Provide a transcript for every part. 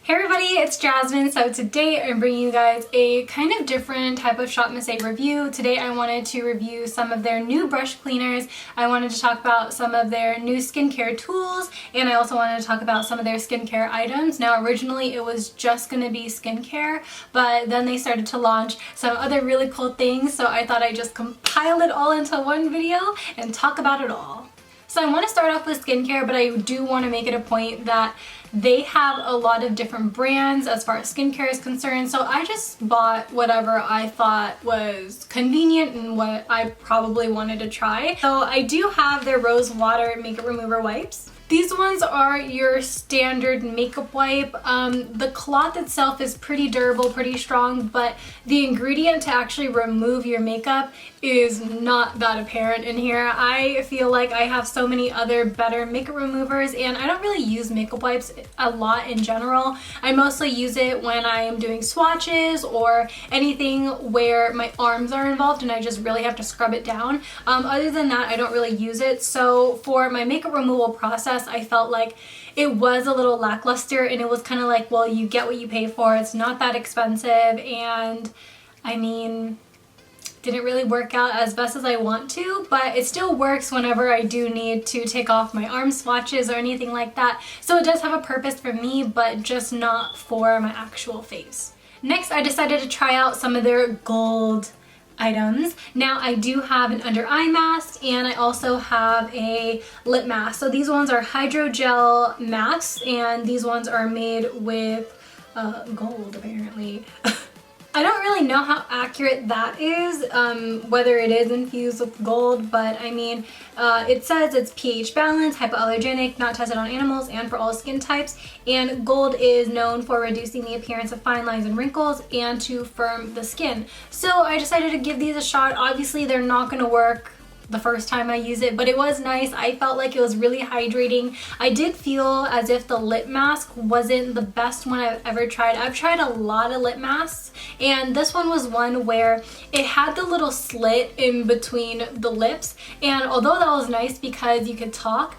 Hey everybody, it's Jasmine. So today I'm bringing you guys a kind of different type of ShopMissA review. Today I wanted to review some of their new brush cleaners. I wanted to talk about some of their new skincare tools, and I also wanted to talk about some of their skincare items. Now originally it was just going to be skincare, but then they started to launch some other really cool things, so I thought I'd just compile it all into one video and talk about it all. So I want to start off with skincare, but I do want to make it a point that they have a lot of different brands as far as skincare is concerned, so I just bought whatever I thought was convenient and what I probably wanted to try. So I do have their Rose Water Makeup Remover Wipes. These ones are your standard makeup wipe. The cloth itself is pretty durable, pretty strong, but the ingredient to actually remove your makeup is not that apparent in here. I feel like I have so many other better makeup removers, and I don't really use makeup wipes a lot in general. I mostly use it when I am doing swatches or anything where my arms are involved and I just really have to scrub it down. Other than that, I don't really use it. So for my makeup removal process, I felt like it was a little lackluster, and it was kind of like, well, you get what you pay for. It's not that expensive, and I mean, didn't really work out as best as I want to, but it still works whenever I do need to take off my arm swatches or anything like that. So it does have a purpose for me, but just not for my actual face. Next, I decided to try out some of their gold items. Now I do have an under eye mask, and I also have a lip mask. So these ones are hydrogel masks, and these ones are made with gold apparently. I don't really know how accurate that is, whether it is infused with gold, but I mean, it says it's pH balanced, hypoallergenic, not tested on animals, and for all skin types. And gold is known for reducing the appearance of fine lines and wrinkles and to firm the skin. So I decided to give these a shot. Obviously, they're not going to work the first time I use it, but it was nice. I felt like it was really hydrating. I did feel as if the lip mask wasn't the best one I've ever tried. I've tried a lot of lip masks, and this one was one where it had the little slit in between the lips, and although that was nice because you could talk,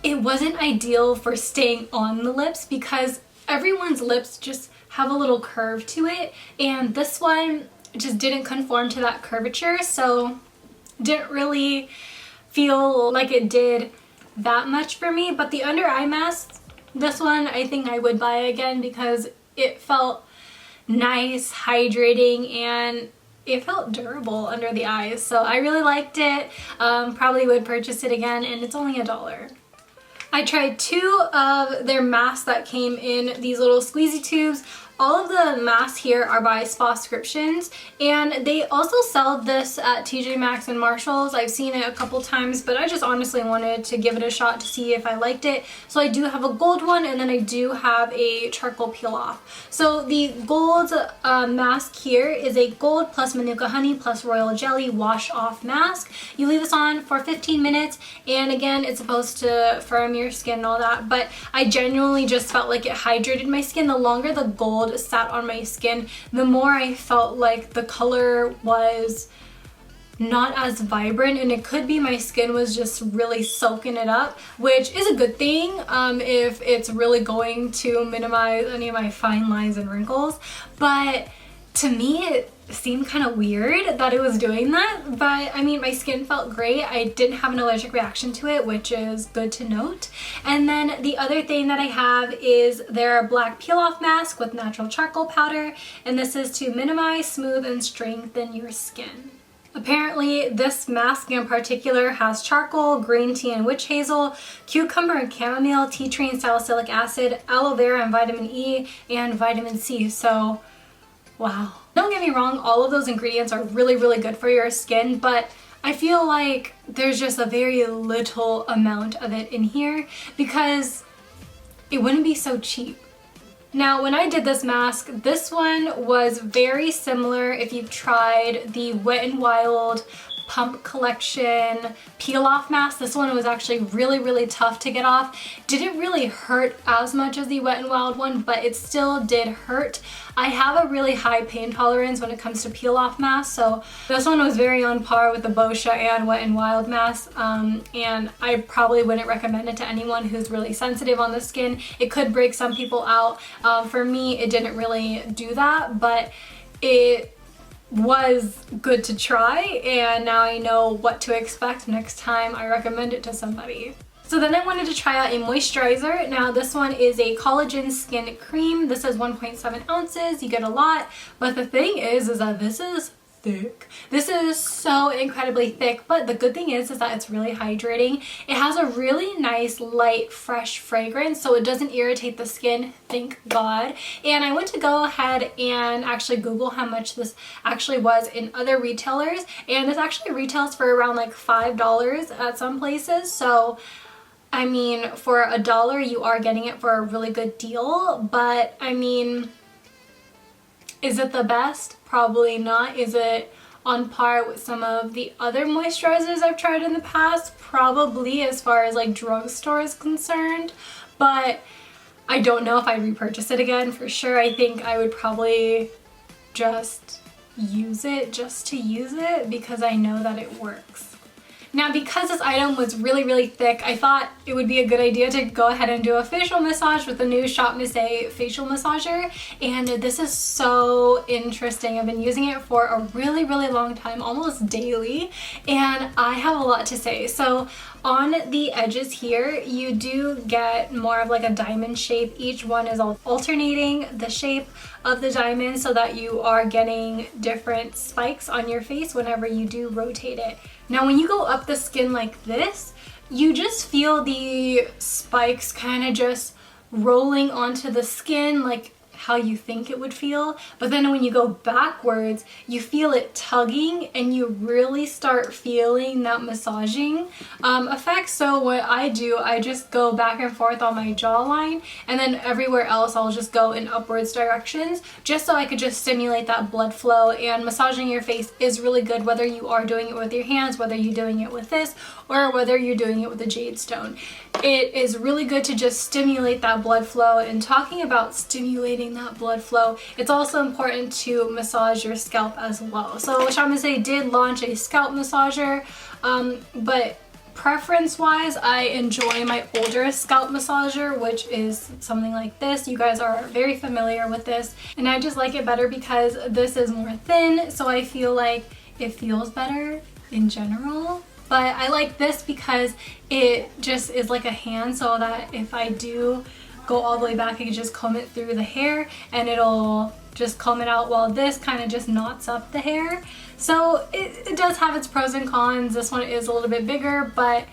it wasn't ideal for staying on the lips because everyone's lips just have a little curve to it, and this one just didn't conform to that curvature, so didn't really feel like it did that much for me. But the under eye mask, this one I think I would buy again because it felt nice, hydrating, and it felt durable under the eyes. So I really liked it. Probably would purchase it again, and it's only $1. I tried two of their masks that came in these little squeezy tubes. All of the masks here are by Scriptions, and they also sell this at TJ Maxx and Marshalls. I've seen it a couple times, but I just honestly wanted to give it a shot to see if I liked it. So I do have a gold one, and then I do have a charcoal peel off. So the gold mask here is a gold plus Manuka honey plus royal jelly wash off mask. You leave this on for 15 minutes, and again, it's supposed to firm your skin and all that, but I genuinely just felt like it hydrated my skin. The longer the gold sat on my skin, the more I felt like the color was not as vibrant, and it could be my skin was just really soaking it up, which is a good thing if it's really going to minimize any of my fine lines and wrinkles. But to me, it seemed kind of weird that it was doing that, but I mean, my skin felt great. I didn't have an allergic reaction to it, which is good to note. And then the other thing that I have is their black peel off mask with natural charcoal powder, and this is to minimize, smooth, and strengthen your skin. Apparently, this mask in particular has charcoal, green tea and witch hazel, cucumber and chamomile, tea tree and salicylic acid, aloe vera and vitamin E, and vitamin C. So wow. Don't get me wrong, all of those ingredients are really, really good for your skin, but I feel like there's just a very little amount of it in here because it wouldn't be so cheap. Now, when I did this mask, this one was very similar if you've tried the Wet n Wild Pump Collection peel off mask. This one was actually really tough to get off. Didn't really hurt as much as the Wet n Wild one, but it still did hurt. I have a really high pain tolerance when it comes to peel off masks, so this one was very on par with the Boscia and Wet n Wild mask, and I probably wouldn't recommend it to anyone who's really sensitive on the skin. It could break some people out. For me, it didn't really do that, but it was good to try, and now I know what to expect next time I recommend it to somebody. So then I wanted to try out a moisturizer. Now this one is a collagen skin cream. This is 1.7 ounces. You get a lot, but the thing is that this is thick. This is so incredibly thick, but the good thing is that it's really hydrating. It has a really nice light fresh fragrance, so it doesn't irritate the skin, thank God. And I went to go ahead and actually Google how much this actually was in other retailers, and this actually retails for around like $5 at some places. So I mean, for $1 you are getting it for a really good deal, but I mean, is it the best? Probably not. Is it on par with some of the other moisturizers I've tried in the past? Probably, as far as like drugstore is concerned, but I don't know if I'd repurchase it again for sure. I think I would probably just use it just to use it because I know that it works. Now, because this item was really thick, I thought it would be a good idea to go ahead and do a facial massage with the new ShopMissA facial massager, and this is so interesting. I've been using it for a really long time, almost daily, and I have a lot to say. So on the edges here, you do get more of like a diamond shape. Each one is alternating the shape of the diamond so that you are getting different spikes on your face whenever you do rotate it. Now when you go up the skin like this, you just feel the spikes kind of just rolling onto the skin like how you think it would feel, but then when you go backwards, you feel it tugging and you really start feeling that massaging effect. So what I do, I just go back and forth on my jawline, and then everywhere else I'll just go in upwards directions just so I could just stimulate that blood flow. And massaging your face is really good, whether you are doing it with your hands, whether you're doing it with this, or whether you're doing it with a jade stone. It is really good to just stimulate that blood flow. And talking about stimulating that blood flow, it's also important to massage your scalp as well. So ShopMissA did launch a scalp massager, but preference wise I enjoy my older scalp massager, which is something like this. You guys are very familiar with this, and I just like it better because this is more thin, so I feel like it feels better in general. But I like this because it just is like a hand, so that if I do go all the way back, I can just comb it through the hair and it'll just comb it out, while this kind of just knots up the hair. So it does have its pros and cons. This one is a little bit bigger, but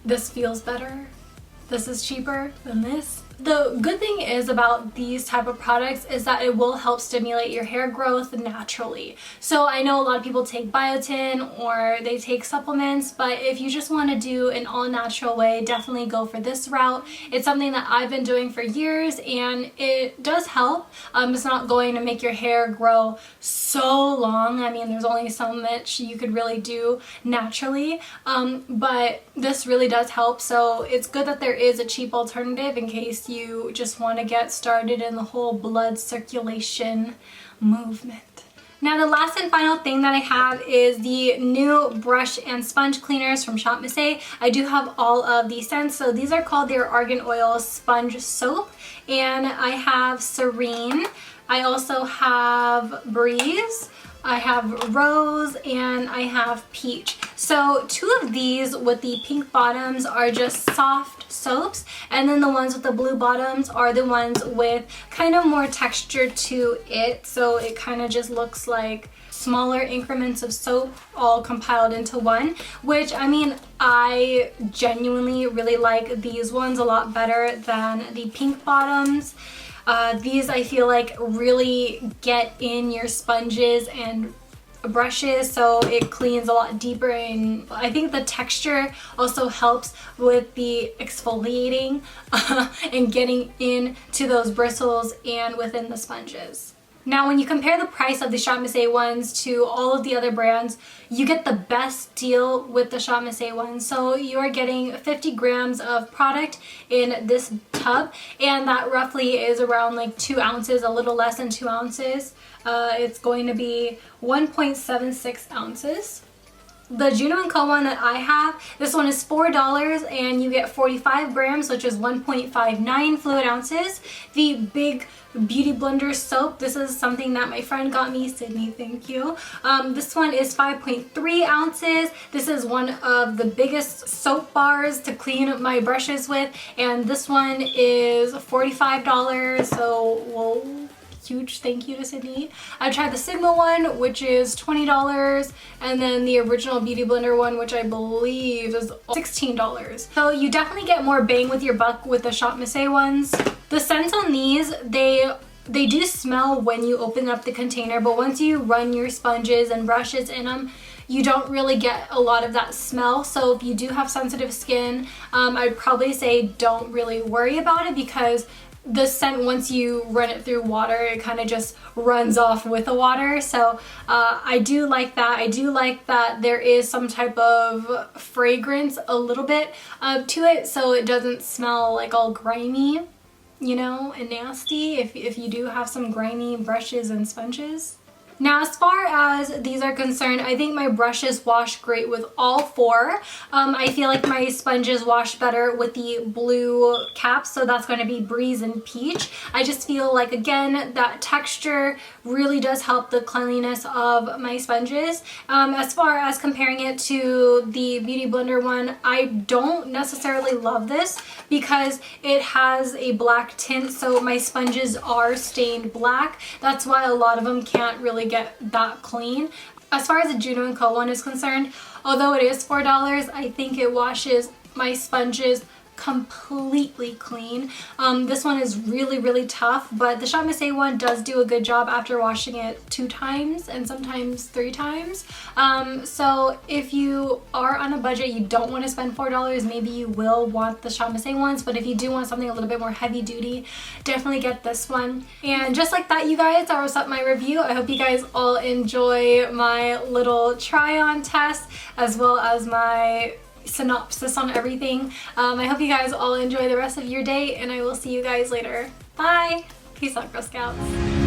this feels better. This is cheaper than this. The good thing is about these type of products is that it will help stimulate your hair growth naturally. So I know a lot of people take biotin or they take supplements, but if you just want to do an all-natural way, definitely go for this route. It's something that I've been doing for years and it does help. It's not going to make your hair grow so long. I mean, there's only so much you could really do naturally, but this really does help. So it's good that there is a cheap alternative in case you just want to get started in the whole blood circulation movement. Now the last and final thing that I have is the new brush and sponge cleaners from ShopMissA. I do have all of these scents. So these are called their Argan Oil Sponge Soap, and I have Serene. I also have Breeze. I have Rose, and I have Peach. So two of these with the pink bottoms are just soft soaps, and then the ones with the blue bottoms are the ones with kind of more texture to it. So it kind of just looks like smaller increments of soap all compiled into one, which I mean, I genuinely really like these ones a lot better than the pink bottoms. These I feel like really get in your sponges and brushes, so it cleans a lot deeper, and I think the texture also helps with the exfoliating and getting into those bristles and within the sponges. Now, when you compare the price of the ShopMissA ones to all of the other brands, you get the best deal with the ShopMissA ones. So you are getting 50 grams of product in this tub, and that roughly is around like 2 ounces, a little less than 2 ounces. It's going to be 1.76 ounces. The Juno & Co one that I have, this one is $4 and you get 45 grams, which is 1.59 fluid ounces. The Big Beauty Blender soap, this is something that my friend got me, Sydney, thank you. This one is 5.3 ounces. This is one of the biggest soap bars to clean my brushes with, and this one is $45, so whoa. Huge thank you to Sydney. I tried the Sigma one, which is $20, and then the original Beauty Blender one, which I believe is $16. So you definitely get more bang with your buck with the ShopMissA ones. The scents on these, they do smell when you open up the container, but once you run your sponges and brushes in them, you don't really get a lot of that smell. So if you do have sensitive skin, I'd probably say don't really worry about it, because the scent, once you run it through water, it kind of just runs off with the water. So I do like that. I do like that there is some type of fragrance a little bit to it, so it doesn't smell like all grimy, you know, and nasty if you do have some grimy brushes and sponges. Now, as far as these are concerned, I think my brushes wash great with all four. I feel like my sponges wash better with the blue caps, so that's going to be Breeze and Peach. I just feel like, again, that texture really does help the cleanliness of my sponges. As far as comparing it to the Beauty Blender one, I don't necessarily love this because it has a black tint, so my sponges are stained black. That's why a lot of them can't really get that clean. As far as the Juno & Co one is concerned, although it is $4, I think it washes my sponges completely clean. This one is really tough, but the ShopMissA one does do a good job after washing it 2 times and sometimes 3 times. So if you are on a budget, you don't want to spend $4, maybe you will want the ShopMissA ones, but if you do want something a little bit more heavy duty, definitely get this one. And just like that, you guys, that was up my review. I hope you guys all enjoy my little try on test as well as my synopsis on everything. I hope you guys all enjoy the rest of your day, and I will see you guys later. Bye! Peace out, Girl Scouts.